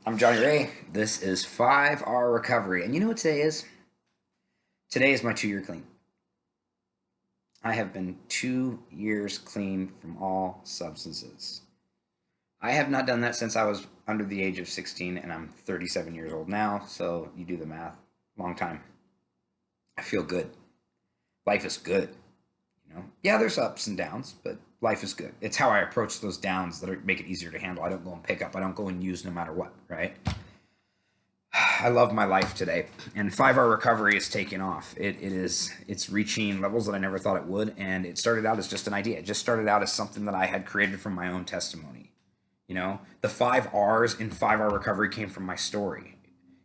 I'm Johnny Ray. This is 5 Hour Recovery. And you know what today is? Today is my 2 year clean. I have been 2 years clean from all substances. I have not done that since I was under the age of 16, and I'm 37 years old now. So you do the math. Long time. I feel good. Life is good. Yeah, there's ups and downs, but life is good. It's how I approach those downs that make it easier to handle. I don't go and pick up. I don't go and use no matter what, right? I love my life today, and 5 Hour Recovery is taking off. It's reaching levels that I never thought it would, and it started out as just an idea. It just started out as something that I had created from my own testimony. The 5 R's in 5 Hour Recovery came from my story.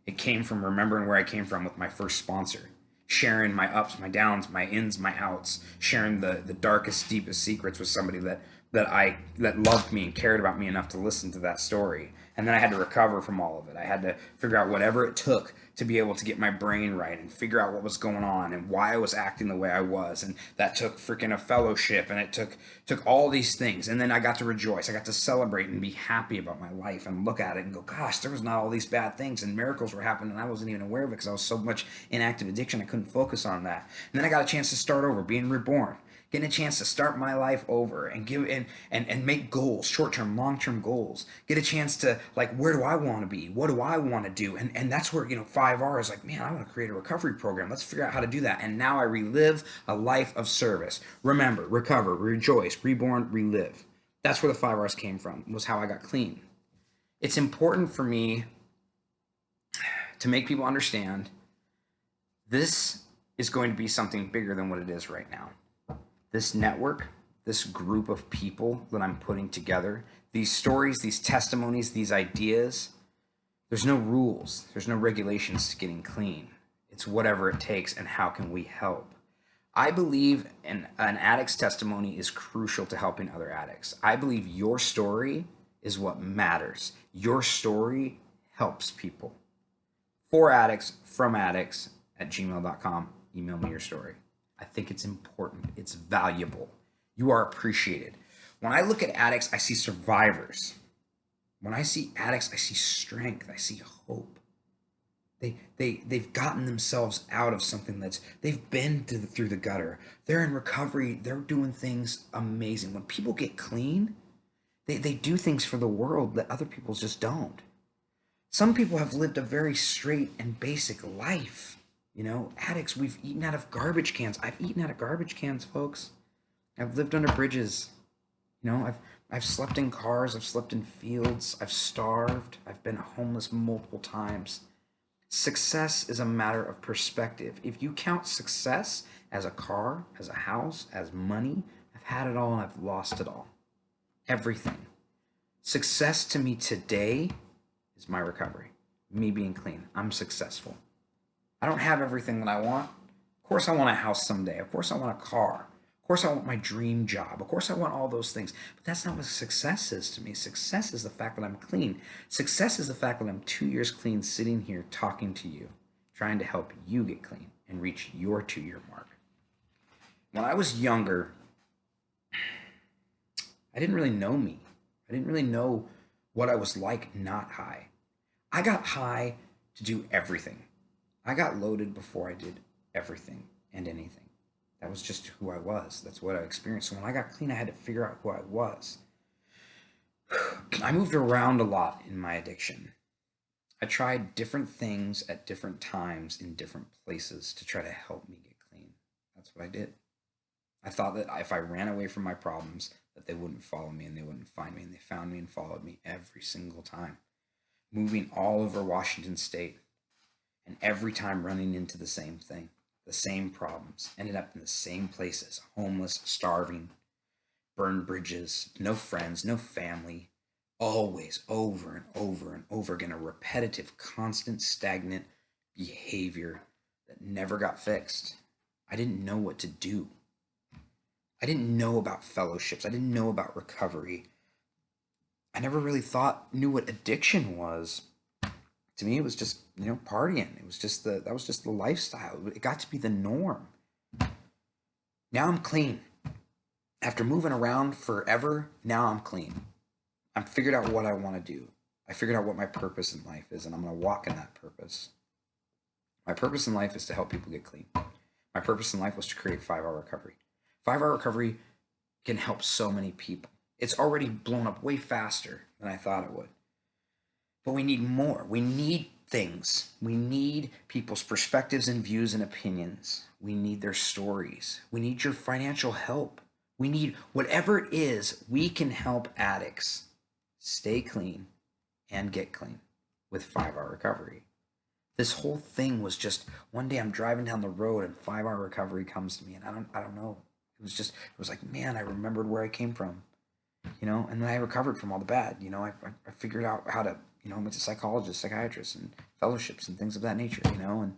It came from remembering where I came from with my first sponsor, sharing my ups, my downs, my ins, my outs, sharing the darkest, deepest secrets with somebody that loved me and cared about me enough to listen to that story. And then I had to recover from all of it. I had to figure out whatever it took to be able to get my brain right and figure out what was going on and why I was acting the way I was. And that took freaking a fellowship, and it took all these things. And then I got to rejoice. I got to celebrate and be happy about my life and look at it and go, gosh, there was not all these bad things, and miracles were happening and I wasn't even aware of it because I was so much in active addiction I couldn't focus on that. And then I got a chance to start over, being reborn, getting a chance to start my life over and give and make goals, short-term, long-term goals. Get a chance to, like, where do I want to be? What do I want to do? And that's where 5R is like, man, I want to create a recovery program. Let's figure out how to do that. And now I relive a life of service. Remember, recover, rejoice, reborn, relive. That's where the 5R's came from, was how I got clean. It's important for me to make people understand this is going to be something bigger than what it is right now. This network, this group of people that I'm putting together, these stories, these testimonies, these ideas, there's no rules, there's no regulations to getting clean. It's whatever it takes, and how can we help? I believe an addict's testimony is crucial to helping other addicts. I believe your story is what matters. Your story helps people. Foraddictsfromaddicts at gmail.com. Email me your story. I think it's important. It's valuable. You are appreciated. When I look at addicts, I see survivors. When I see addicts, I see strength. I see hope. They've gotten themselves out of something they've been through the gutter. They're in recovery. They're doing things amazing. When people get clean, they do things for the world that other people just don't. Some people have lived a very straight and basic life. Addicts, we've eaten out of garbage cans. I've eaten out of garbage cans, folks. I've lived under bridges. I've slept in cars. I've slept in fields. I've starved. I've been homeless multiple times. Success is a matter of perspective. If you count success as a car, as a house, as money, I've had it all and I've lost it all. Everything. Success to me today is my recovery. Me being clean. I'm successful. I don't have everything that I want. Of course I want a house someday. Of course I want a car. Of course I want my dream job. Of course I want all those things. But that's not what success is to me. Success is the fact that I'm clean. Success is the fact that I'm 2 years clean, sitting here talking to you, trying to help you get clean and reach your 2 year mark. When I was younger, I didn't really know me. I didn't really know what I was like not high. I got high to do everything. I got loaded before I did everything and anything. That was just who I was. That's what I experienced. So when I got clean, I had to figure out who I was. I moved around a lot in my addiction. I tried different things at different times in different places to try to help me get clean. That's what I did. I thought that if I ran away from my problems, that they wouldn't follow me and they wouldn't find me. And they found me and followed me every single time. Moving all over Washington State, and every time running into the same thing, the same problems, ended up in the same places: homeless, starving, burned bridges, no friends, no family, always over and over and over again, a repetitive, constant, stagnant behavior that never got fixed. I didn't know what to do. I didn't know about fellowships. I didn't know about recovery. I never really knew what addiction was. To me, it was just, partying. It was just that was just the lifestyle. It got to be the norm. Now I'm clean. After moving around forever, now I'm clean. I've figured out what I want to do. I figured out what my purpose in life is, and I'm going to walk in that purpose. My purpose in life is to help people get clean. My purpose in life was to create 5-hour recovery. 5-hour recovery can help so many people. It's already blown up way faster than I thought it would. But we need more. We need things. We need people's perspectives and views and opinions. We need their stories. We need your financial help. We need whatever it is, we can help addicts stay clean and get clean with 5-hour recovery. This whole thing was just one day I'm driving down the road and 5-hour recovery comes to me, and I don't know. It was like, man, I remembered where I came from, and then I recovered from all the bad. I figured out how to, I went to psychologists, psychiatrists, and fellowships and things of that nature, and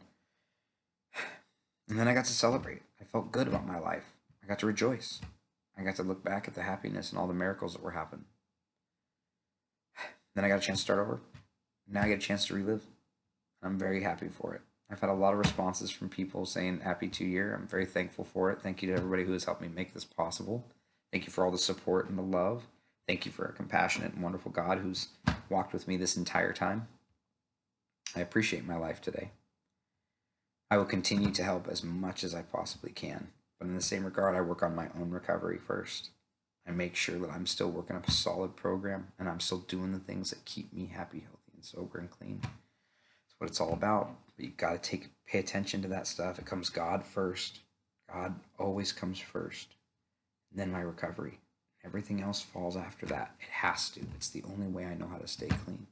then I got to celebrate. I felt good about my life. I got to rejoice. I got to look back at the happiness and all the miracles that were happening. Then I got a chance to start over. Now I get a chance to relive. I'm very happy for it. I've had a lot of responses from people saying happy 2-year. I'm very thankful for it. Thank you to everybody who has helped me make this possible. Thank you for all the support and the love. Thank you for a compassionate and wonderful God who's walked with me this entire time. I appreciate my life today. I will continue to help as much as I possibly can. But in the same regard, I work on my own recovery first. I make sure that I'm still working up a solid program and I'm still doing the things that keep me happy, healthy, and sober and clean. That's what it's all about. But you got to pay attention to that stuff. It comes God first. God always comes first. And then my recovery. Everything else falls after that. It has to. It's the only way I know how to stay clean.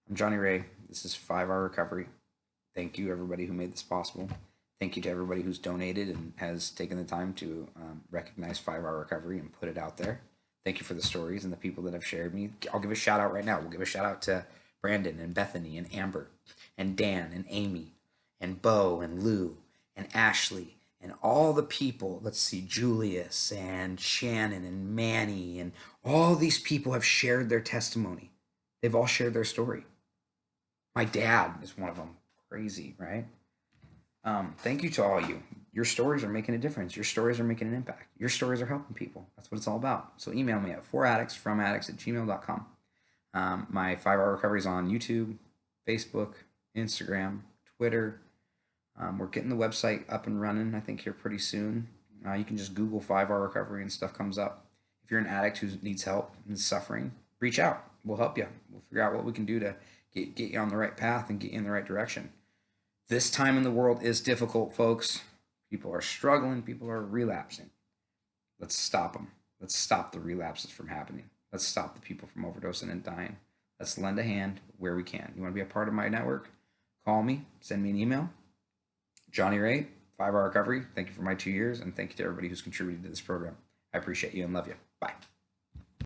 I'm Johnny Ray. This is 5-hour recovery. Thank you, everybody who made this possible. Thank you to everybody who's donated and has taken the time to recognize 5-hour recovery and put it out there. Thank you for the stories and the people that have shared me. I'll give a shout out right now. We'll give a shout out to Brandon and Bethany and Amber and Dan and Amy and Bo and Lou and Ashley and all the people. Let's see, Julius and Shannon and Manny and all these people have shared their testimony. They've all shared their story. My dad is one of them. Crazy, right? Thank you to all you. Your stories are making a difference. Your stories are making an impact. Your stories are helping people. That's what it's all about. So email me at foraddictsfromaddicts@gmail.com. My 5-hour recovery is on YouTube, Facebook, Instagram, Twitter. We're getting the website up and running, I think, here pretty soon. You can just Google 5-hour recovery and stuff comes up. If you're an addict who needs help and is suffering, reach out. We'll help you. We'll figure out what we can do to get you on the right path and get you in the right direction. This time in the world is difficult, folks. People are struggling. People are relapsing. Let's stop them. Let's stop the relapses from happening. Let's stop the people from overdosing and dying. Let's lend a hand where we can. You want to be a part of my network? Call me. Send me an email. Johnny Ray, 5-hour recovery. Thank you for my 2 years, and thank you to everybody who's contributed to this program. I appreciate you and love you. Bye.